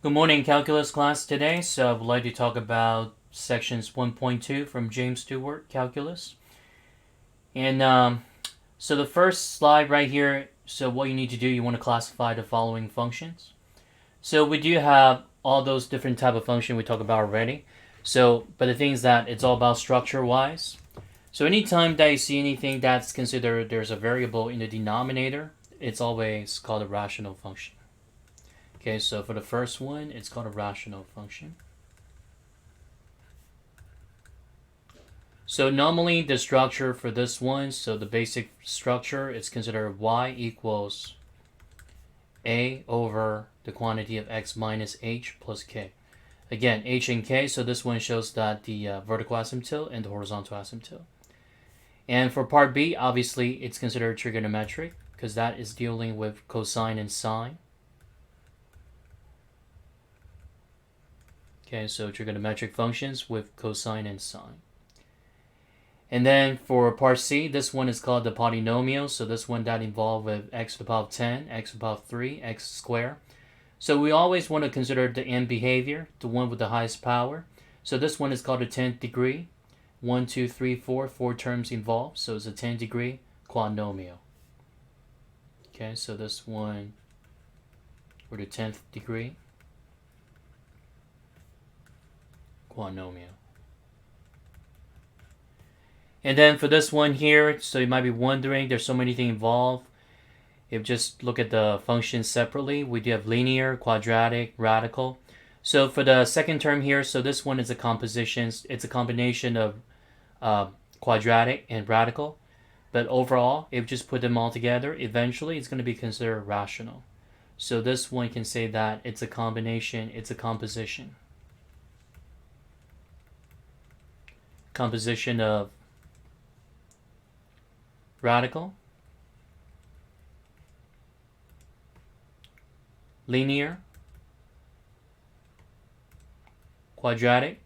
Good morning, calculus class today. So I would like to talk about sections 1.2 from James Stewart Calculus. And so the first slide right here, so what you need to do, you want to classify the following functions. So we do have all those different type of function we talked about already. So, but the thing is that it's all about structure wise. So anytime that you see anything that's considered there's a variable in the denominator, it's always called a rational function. Okay, so for the first one, it's called a rational function. So normally the structure for this one, so the basic structure is considered y equals a over the quantity of x minus h plus k. Again, h and k, so this one shows that the vertical asymptote and the horizontal asymptote. And for part B, obviously it's considered trigonometric because that is dealing with cosine and sine. Okay, so trigonometric functions with cosine and sine. And then for part C, this one is called the polynomial. So this one that involved with x to the power of 10, x to the power of 3, x squared. So we always want to consider the end behavior, the one with the highest power. So this one is called the 10th degree. 1, 2, 3, 4, 4 terms involved. So it's a 10 degree quadnomial. Okay, so this one for the 10th degree quadnomial. And then for this one here, so you might be wondering, there's so many things involved. If you just look at the functions separately, we do have linear, quadratic, radical. So for the second term here, so this one is a composition. It's a combination of quadratic and radical. But overall, if you just put them all together, eventually it's going to be considered rational. So this one can say that it's a combination, it's a composition. Composition of radical, linear, quadratic,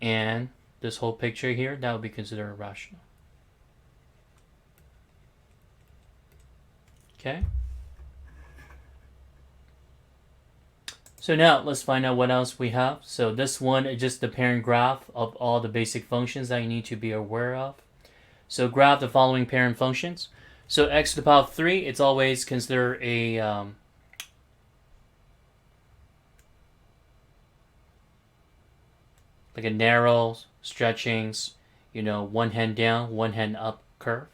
and this whole picture here, that would be considered rational. Okay? So now let's find out what else we have. So this one is just the parent graph of all the basic functions that you need to be aware of. So graph the following parent functions. So x to the power of 3, it's always considered a like a narrow stretchings, one hand down, one hand up curve.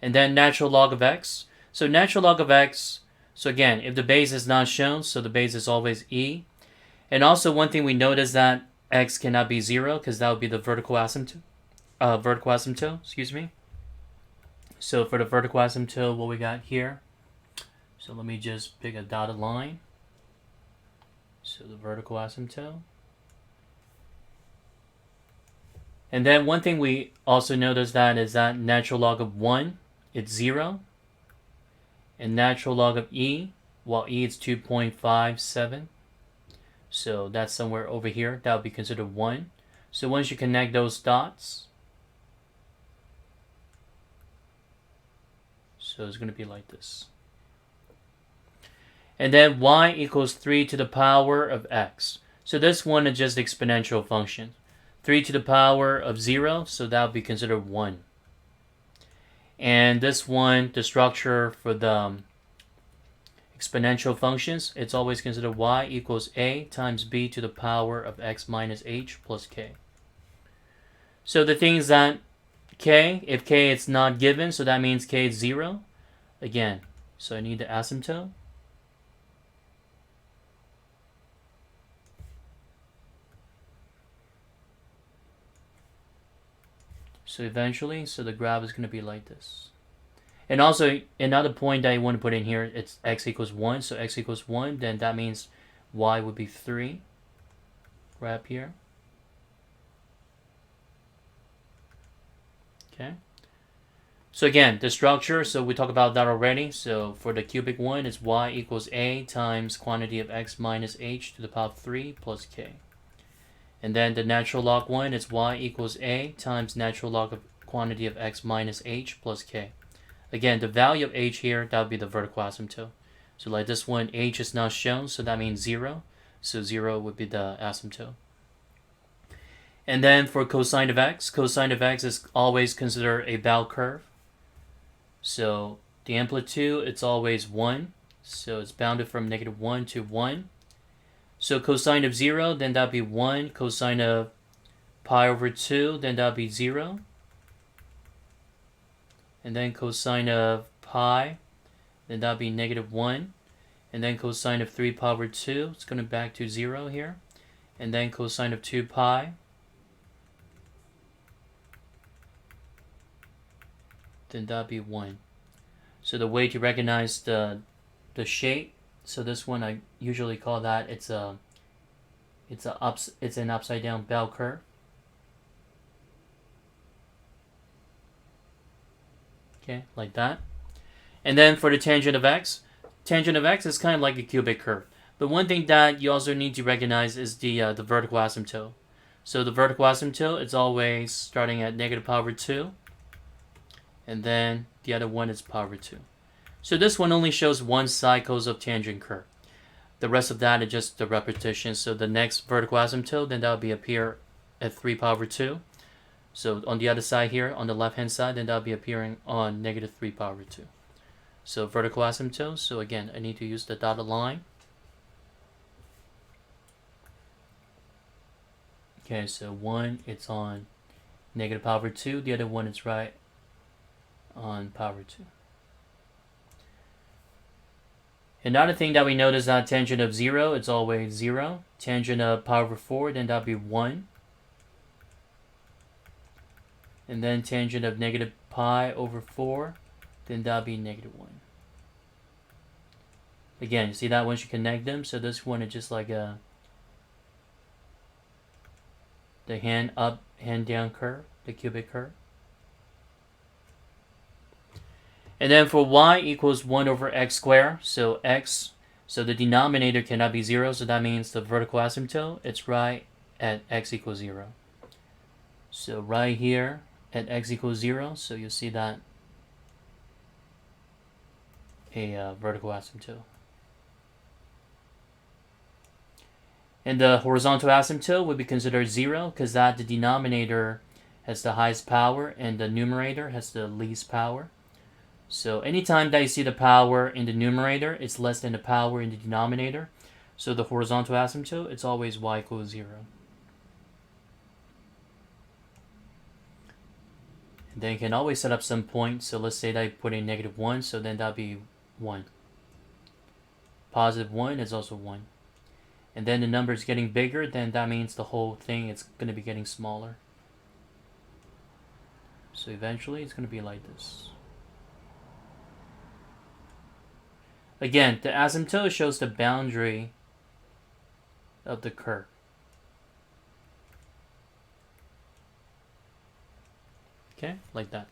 And then natural log of x. So natural log of x, so again, if the base is not shown, so the base is always e. And also one thing we notice that x cannot be 0 because that would be the vertical asymptote. So for the vertical asymptote, what we got here. So let me just pick a dotted line. So the vertical asymptote. And then one thing we also notice that is that natural log of 1, it's 0. And natural log of e, well, e is 2.57. So that's somewhere over here. That would be considered 1. So once you connect those dots, so it's going to be like this. And then y equals 3 to the power of x. So this one is just exponential function. 3 to the power of 0, so that would be considered 1. And this one, the structure for the exponential functions, it's always considered y equals a times b to the power of x minus h plus k. So the thing is that k, if k is not given, so that means k is 0. Again, so I need the asymptote. So eventually, so the graph is going to be like this. And also, another point that you want to put in here, it's x equals 1. So x equals 1, then that means y would be 3. Right up here. Okay. So again, the structure, so we talked about that already. So for the cubic one, it's y equals a times quantity of x minus h to the power of 3 plus k. And then the natural log one is y equals a times natural log of quantity of x minus h plus k. Again, the value of h here, that would be the vertical asymptote. So like this one, h is not shown, so that means 0. So 0 would be the asymptote. And then for cosine of x is always considered a bell curve. So the amplitude, it's always 1. So it's bounded from -1 to 1. So cosine of 0, then that'd be 1. Cosine of pi over 2, then that'd be 0. And then cosine of pi, then that'd be -1. And then cosine of 3 pi over 2, it's going back to 0 here. And then cosine of 2 pi, then that'd be 1. So the way to recognize the shape, so this one I usually call that it's an upside down bell curve. Okay, like that. And then for the tangent of x is kind of like a cubic curve. But one thing that you also need to recognize is the vertical asymptote. So the vertical asymptote, it's always starting at -pi over 2. And then the other one is pi over 2. So this one only shows one cycles of tangent curve. The rest of that is just the repetition. So the next vertical asymptote, then that will be appear at 3 pi over 2. So on the other side here, on the left-hand side, then that will be appearing on -3 pi over 2. So vertical asymptote. So again, I need to use the dotted line. Okay, so one, it's on -pi over 2. The other one is right on pi over 2. Another thing that we notice is that tangent of 0, it's always 0. Tangent of pi over 4, then that'll be 1. And then tangent of -pi over 4, then that'll be -1. Again, you see that once you connect them, so this one is just like the hand up, hand down curve, the cubic curve. And then for y equals 1 over x squared, so the denominator cannot be 0, so that means the vertical asymptote, it's right at x equals 0. So right here at x equals 0, so you'll see that a vertical asymptote. And the horizontal asymptote would be considered 0 because that the denominator has the highest power and the numerator has the least power. So anytime that you see the power in the numerator, it's less than the power in the denominator. So the horizontal asymptote, it's always y equals 0. And then you can always set up some points. So let's say that you put in -1, so then that'll be 1. +1 is also 1. And then the number is getting bigger, then that means the whole thing is going to be getting smaller. So eventually it's going to be like this. Again, the asymptote shows the boundary of the curve. Okay, like that.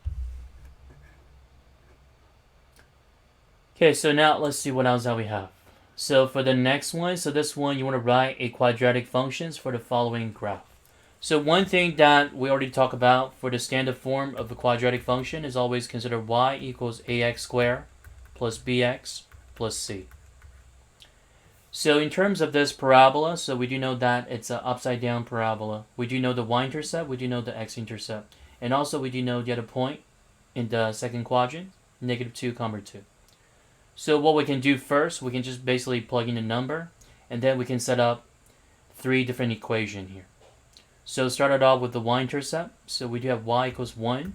Okay, so now let's see what else that we have. So for the next one, so this one you want to write a quadratic functions for the following graph. So one thing that we already talked about for the standard form of the quadratic function is always consider y equals ax squared plus bx plus c. So in terms of this parabola, so we do know that it's an upside down parabola. We do know the y-intercept, we do know the x-intercept. And also we do know the other point in the second quadrant, -2, 2. So what we can do first, we can just basically plug in a number, and then we can set up 3 different equations here. So started off with the y-intercept, so we do have y equals 1,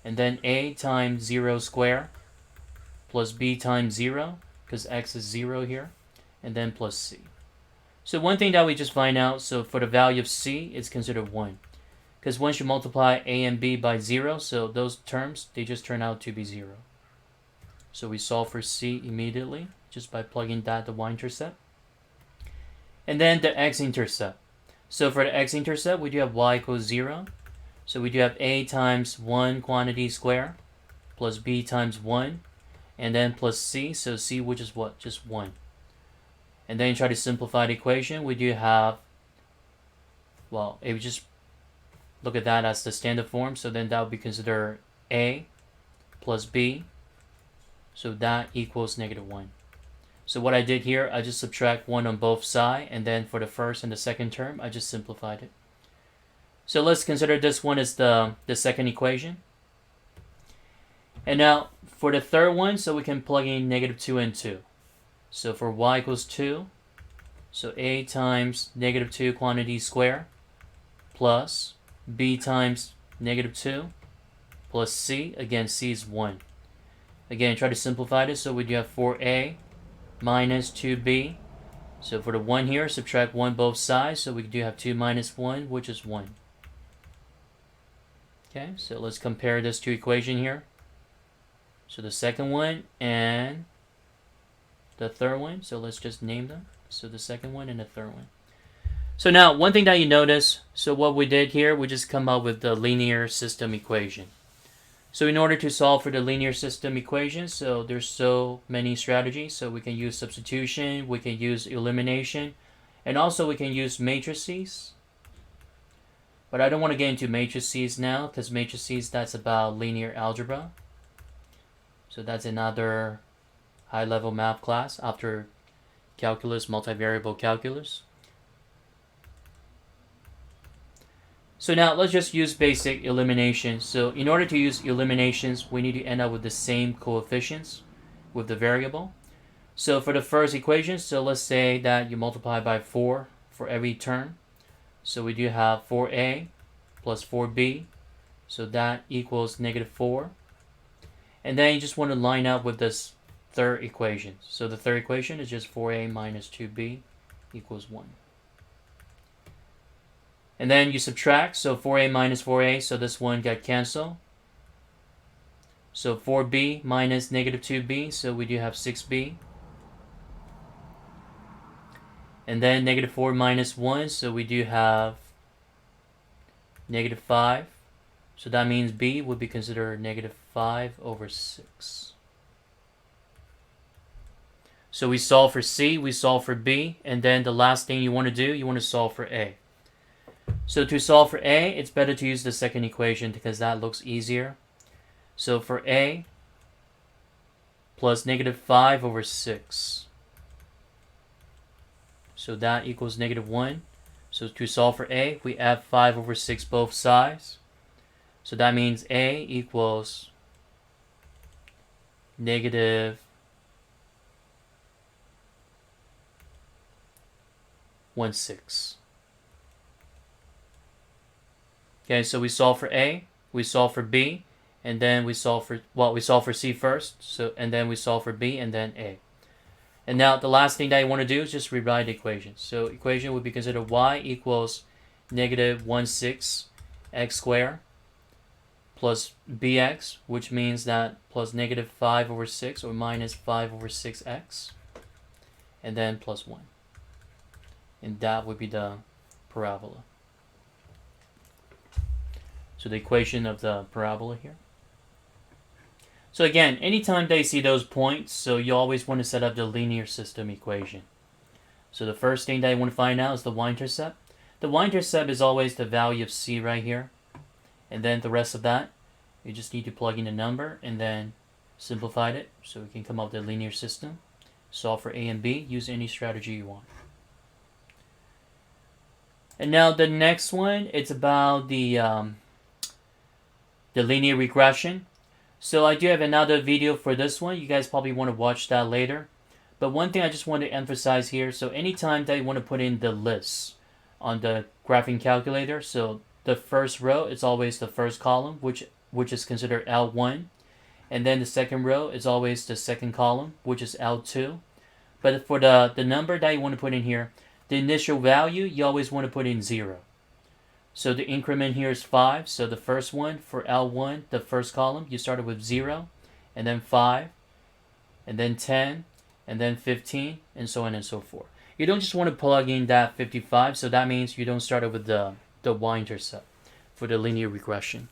and then a times 0 squared plus b times 0, because x is 0 here, and then plus c. So one thing that we just find out, so for the value of c, it's considered 1. Because once you multiply a and b by 0, so those terms, they just turn out to be 0. So we solve for c immediately, just by plugging that the y-intercept. And then the x-intercept. So for the x-intercept, we do have y equals 0. So we do have a times 1 quantity square plus b times 1, and then plus c, so c, which is what? Just 1. And then you try to simplify the equation, we do have, well, if we just look at that as the standard form, so then that would be considered a plus b, so that equals -1. So what I did here, I just subtract 1 on both sides, and then for the first and the second term, I just simplified it. So let's consider this one as the second equation. And now for the third one, so we can plug in negative 2 and 2. So for y equals 2, so a times negative 2 quantity square plus b times negative 2 plus c. Again, c is 1. Again, try to simplify this. So we do have 4a minus 2b. So for the 1 here, subtract 1 both sides. So we do have 2 minus 1, which is 1. Okay, so let's compare this to equation here. So the second one and the third one. So let's just name them. So the second one and the third one. So now, one thing that you notice, so what we did here, we just come up with the linear system equation. So in order to solve for the linear system equation, so there's so many strategies. So we can use substitution, we can use elimination, and also we can use matrices. But I don't want to get into matrices now, because matrices, that's about linear algebra. So that's another high-level math class after calculus, multivariable calculus. So now let's just use basic elimination. So in order to use eliminations, we need to end up with the same coefficients with the variable. So for the first equation, so let's say that you multiply by 4 for every term. So we do have 4a plus 4b. So that equals negative 4. And then you just want to line up with this third equation. So the third equation is just 4a minus 2b equals 1. And then you subtract, so 4a minus 4a, so this one got canceled. So 4b minus negative 2b, so we do have 6b. And then negative 4 minus 1, so we do have negative 5. So that means b would be considered negative 5 over 6. So we solve for c, we solve for b, and then the last thing you want to do, you want to solve for a. So to solve for a, it's better to use the second equation because that looks easier. So for a, plus negative 5 over 6. So that equals negative 1. So to solve for a, we add 5 over 6 both sides. So that means a equals negative 1/6. Okay, so we solve for a, we solve for b, and then we solve for, well, we solve for c first, so and then we solve for b, and then a. And now the last thing that you want to do is just rewrite the equation. So equation would be considered y equals negative 1/6 x squared plus bx, which means that plus negative 5 over 6 or minus 5 over 6x, and then plus 1. And that would be the parabola. So the equation of the parabola here. So again, anytime they see those points, so you always want to set up the linear system equation. So the first thing that you want to find out is the y-intercept. The y-intercept is always the value of c right here. And then the rest of that, you just need to plug in a number and then simplify it so we can come up with a linear system. Solve for a and b, use any strategy you want. And now the next one, it's about the linear regression. So I do have another video for this one. You guys probably want to watch that later. But one thing I just want to emphasize here, so anytime that you want to put in the lists on the graphing calculator, so the first row is always the first column, which is considered L1. And then the second row is always the second column, which is L2. But for the number that you want to put in here, the initial value, you always want to put in 0. So the increment here is 5. So the first one for L1, the first column, you started with 0, and then 5, and then 10, and then 15, and so on and so forth. You don't just want to plug in that 55, so that means you don't start with the y-intercept for the linear regression.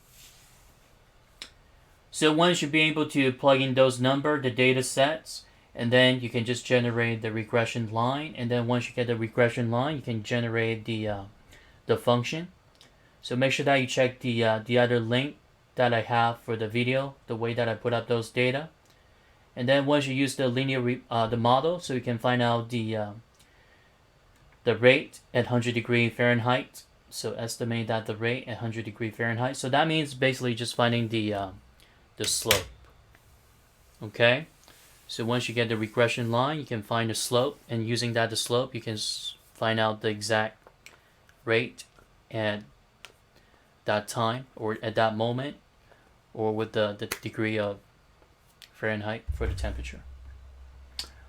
So once you be able to plug in those numbers, the data sets, and then you can just generate the regression line, and then once you get the regression line, you can generate the function. So make sure that you check the other link that I have for the video, the way that I put up those data. And then once you use the the model, so you can find out the rate at 100 degree Fahrenheit. So estimate that the rate at 100 degree Fahrenheit. So that means basically just finding the slope. Okay. So once you get the regression line, you can find the slope, and using the slope, you can find out the exact rate at that time or at that moment, or with the degree of Fahrenheit for the temperature.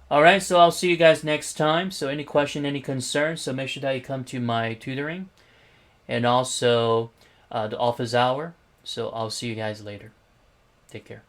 Alright, so I'll see you guys next time. So any question, any concern, so make sure that you come to my tutoring and also the office hour. So I'll see you guys later. Take care.